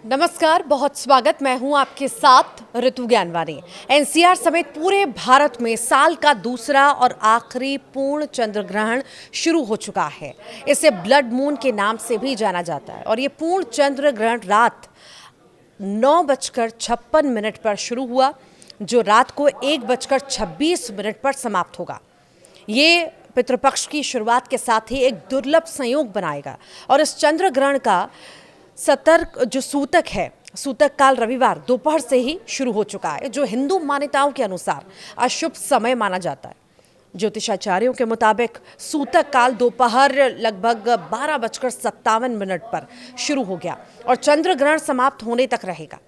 नमस्कार, बहुत स्वागत। मैं हूं आपके साथ ऋतु ज्ञानवानी। एनसीआर समेत पूरे भारत में साल का दूसरा और आखिरी पूर्ण चंद्र ग्रहण शुरू हो चुका है। इसे ब्लड मून के नाम से भी जाना जाता है और ये पूर्ण चंद्र ग्रहण रात 9:56 पर शुरू हुआ, जो रात को 1:26 पर समाप्त होगा। ये पितृपक्ष की शुरुआत के साथ ही एक दुर्लभ संयोग बनाएगा और इस चंद्र ग्रहण का सतर्क जो सूतक है, सूतक काल रविवार दोपहर से ही शुरू हो चुका है, जो हिंदू मान्यताओं के अनुसार अशुभ समय माना जाता है। ज्योतिषाचार्यों के मुताबिक सूतक काल दोपहर लगभग 12:57 पर शुरू हो गया और चंद्र ग्रहण समाप्त होने तक रहेगा।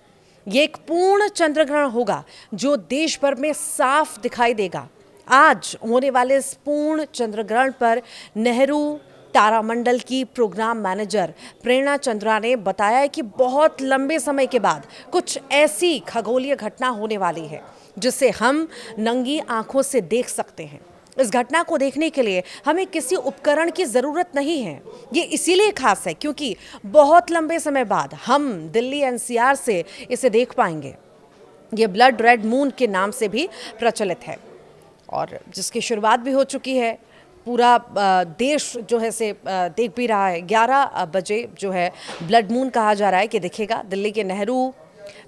ये एक पूर्ण चंद्र ग्रहण होगा जो देश भर में साफ दिखाई देगा। आज होने वाले इस पूर्ण चंद्र ग्रहण पर नेहरू तारामंडल की प्रोग्राम मैनेजर प्रेरणा चंद्रा ने बताया है कि बहुत लंबे समय के बाद कुछ ऐसी खगोलीय घटना होने वाली है जिसे हम नंगी आंखों से देख सकते हैं। इस घटना को देखने के लिए हमें किसी उपकरण की ज़रूरत नहीं है। ये इसीलिए खास है क्योंकि बहुत लंबे समय बाद हम दिल्ली एनसीआर से इसे देख पाएंगे। ये ब्लड रेड मून के नाम से भी प्रचलित है और जिसकी शुरुआत भी हो चुकी है। पूरा देश जो है से देख भी रहा है। 11 बजे जो है ब्लड मून कहा जा रहा है कि दिखेगा। दिल्ली के नेहरू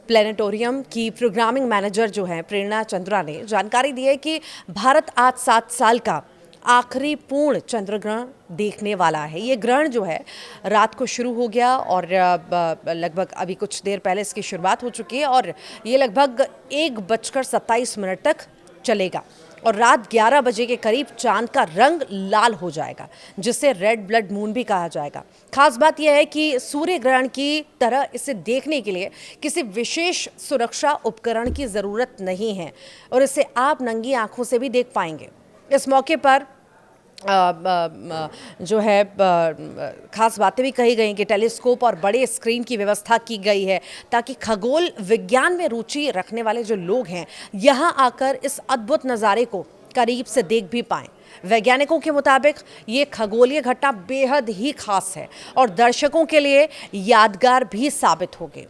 प्लेनेटोरियम की प्रोग्रामिंग मैनेजर जो है प्रेरणा चंद्रा ने जानकारी दी है कि भारत आज 7 साल का आखिरी पूर्ण चंद्र ग्रहण देखने वाला है। ये ग्रहण जो है रात को शुरू हो गया और लगभग अभी कुछ देर पहले इसकी शुरुआत हो चुकी है और ये लगभग 1:27 तक चलेगा और रात 11 बजे के करीब चांद का रंग लाल हो जाएगा, जिसे रेड ब्लड मून भी कहा जाएगा। खास बात यह है कि सूर्य ग्रहण की तरह इसे देखने के लिए किसी विशेष सुरक्षा उपकरण की ज़रूरत नहीं है और इसे आप नंगी आंखों से भी देख पाएंगे। इस मौके पर जो है खास बातें भी कही गई कि टेलीस्कोप और बड़े स्क्रीन की व्यवस्था की गई है ताकि खगोल विज्ञान में रुचि रखने वाले जो लोग हैं यहाँ आकर इस अद्भुत नज़ारे को करीब से देख भी पाएं। वैज्ञानिकों के मुताबिक ये खगोलीय घटना बेहद ही खास है और दर्शकों के लिए यादगार भी साबित होगी।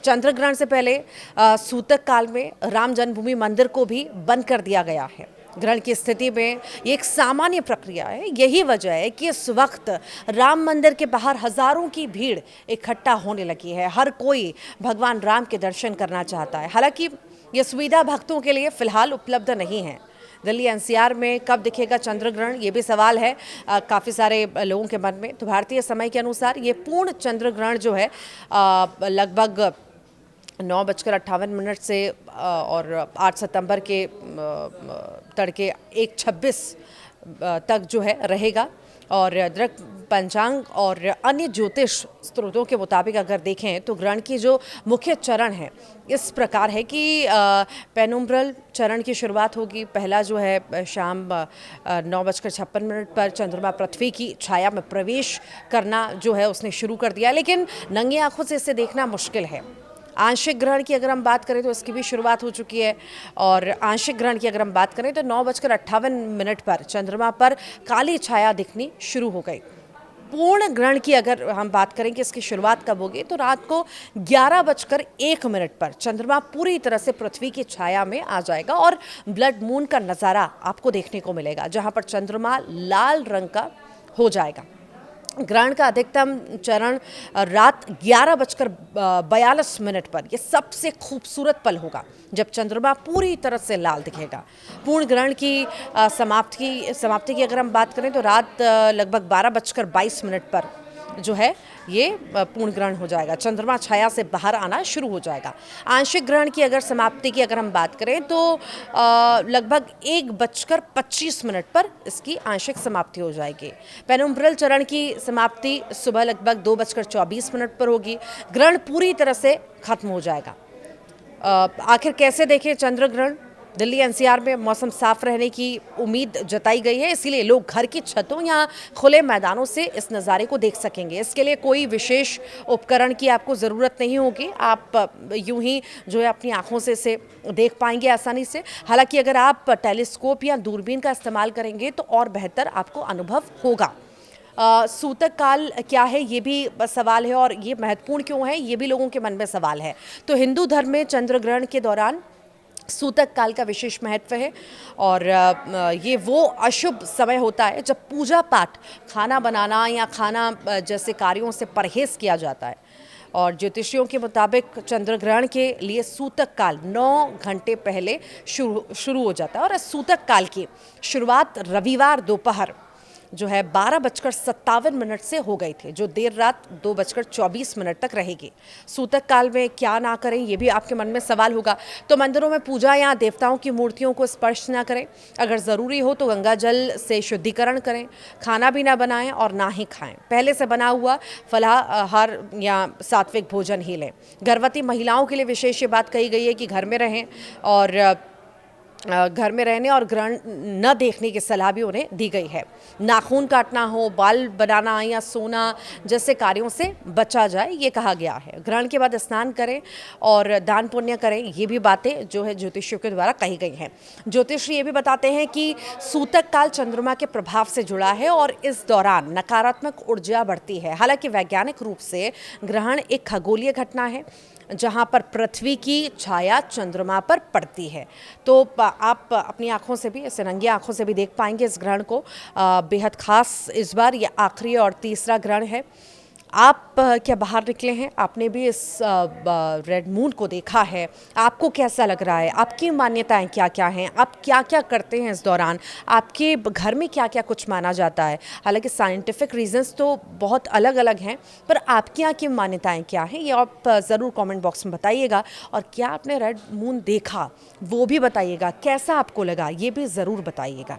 चंद्र ग्रहण से पहले सूतक काल में राम जन्मभूमि मंदिर को भी बंद कर दिया गया है। ग्रहण की स्थिति में ये एक सामान्य प्रक्रिया है। यही वजह है कि इस वक्त राम मंदिर के बाहर हजारों की भीड़ इकट्ठा होने लगी है। हर कोई भगवान राम के दर्शन करना चाहता है। हालांकि ये सुविधा भक्तों के लिए फिलहाल उपलब्ध नहीं है। दिल्ली एनसीआर में कब दिखेगा चंद्र ग्रहण, ये भी सवाल है काफ़ी सारे लोगों के मन में। तो भारतीय समय के अनुसार ये पूर्ण चंद्र ग्रहण जो है लगभग 9:58 से और 8 सितंबर के तड़के 1:26 तक जो है रहेगा। और दृक पंचांग और अन्य ज्योतिष स्रोतों के मुताबिक अगर देखें तो ग्रहण की जो मुख्य चरण है इस प्रकार है कि पेनुम्ब्रल चरण की शुरुआत होगी। पहला जो है शाम 9:56 पर चंद्रमा पृथ्वी की छाया में प्रवेश करना जो है उसने शुरू कर दिया, लेकिन नंगी आंखों से इसे देखना मुश्किल है। आंशिक ग्रहण की अगर हम बात करें तो इसकी भी शुरुआत हो चुकी है और आंशिक ग्रहण की अगर हम बात करें तो 9:58 पर चंद्रमा पर काली छाया दिखनी शुरू हो गई। पूर्ण ग्रहण की अगर हम बात करें कि इसकी शुरुआत कब होगी तो रात को 11:01 पर चंद्रमा पूरी तरह से पृथ्वी की छाया में आ जाएगा और ब्लड मून का नज़ारा आपको देखने को मिलेगा, जहाँ पर चंद्रमा लाल रंग का हो जाएगा। ग्रहण का अधिकतम चरण रात 11:42 पर यह सबसे खूबसूरत पल होगा जब चंद्रमा पूरी तरह से लाल दिखेगा। पूर्ण ग्रहण की समाप्ति की अगर हम बात करें तो रात लगभग 12:22 पर जो है ये पूर्ण ग्रहण हो जाएगा। चंद्रमा छाया से बाहर आना शुरू हो जाएगा। आंशिक ग्रहण की अगर समाप्ति की अगर हम बात करें तो लगभग 1:25 पर इसकी आंशिक समाप्ति हो जाएगी। पेनुम्ब्रल चरण की समाप्ति सुबह लगभग 2:24 पर होगी। ग्रहण पूरी तरह से खत्म हो जाएगा। आखिर कैसे देखें चंद्र ग्रहण? दिल्ली एनसीआर में मौसम साफ रहने की उम्मीद जताई गई है, इसीलिए लोग घर की छतों या खुले मैदानों से इस नज़ारे को देख सकेंगे। इसके लिए कोई विशेष उपकरण की आपको ज़रूरत नहीं होगी। आप यूं ही जो है अपनी आंखों से इसे देख पाएंगे आसानी से। हालांकि अगर आप टेलीस्कोप या दूरबीन का इस्तेमाल करेंगे तो और बेहतर आपको अनुभव होगा। सूतक काल क्या है, ये भी सवाल है, और ये महत्वपूर्ण क्यों है, ये भी लोगों के मन में सवाल है। तो हिंदू धर्म में चंद्र ग्रहण के दौरान सूतक काल का विशेष महत्व है, और ये वो अशुभ समय होता है जब पूजा पाठ, खाना बनाना या खाना जैसे कार्यों से परहेज किया जाता है। और ज्योतिषियों के मुताबिक चंद्र ग्रहण के लिए सूतक काल 9 घंटे पहले शुरू हो जाता है, और इस सूतक काल की शुरुआत रविवार दोपहर जो है 12:57 से हो गई थी, जो देर रात 2:24 तक रहेगी। सूतक काल में क्या ना करें, ये भी आपके मन में सवाल होगा। तो मंदिरों में पूजा या देवताओं की मूर्तियों को स्पर्श ना करें। अगर ज़रूरी हो तो गंगा जल से शुद्धिकरण करें। खाना भी ना बनाएं और ना ही खाएं। पहले से बना हुआ फलाहार या सात्विक भोजन ही लें। गर्भवती महिलाओं के लिए विशेष ये बात कही गई है कि घर में रहें, और घर में रहने और ग्रहण न देखने की सलाह भी उन्हें दी गई है। नाखून काटना हो, बाल बनाना या सोना जैसे कार्यों से बचा जाए, ये कहा गया है। ग्रहण के बाद स्नान करें और दान पुण्य करें, ये भी बातें जो है ज्योतिषियों के द्वारा कही गई हैं। ज्योतिषी ये भी बताते हैं कि सूतक काल चंद्रमा के प्रभाव से जुड़ा है और इस दौरान नकारात्मक ऊर्जा बढ़ती है। हालांकि वैज्ञानिक रूप से ग्रहण एक खगोलीय घटना है जहां पर पृथ्वी की छाया चंद्रमा पर पड़ती है। तो आप अपनी आंखों से भी, ऐसे नंगी आंखों से भी देख पाएंगे इस ग्रहण को। बेहद खास इस बार ये आखिरी और तीसरा ग्रहण है। आप क्या बाहर निकले हैं, आपने भी इस रेड मून को देखा है, आपको कैसा लग रहा है, आपकी मान्यताएं क्या क्या हैं, आप क्या क्या करते हैं इस दौरान, आपके घर में क्या क्या कुछ माना जाता है। हालांकि साइंटिफिक रीजंस तो बहुत अलग अलग हैं, पर आपकी यहाँ की मान्यताएं क्या हैं, ये आप ज़रूर कमेंट बॉक्स में बताइएगा। और क्या आपने रेड मून देखा वो भी बताइएगा, कैसा आपको लगा ये भी ज़रूर बताइएगा।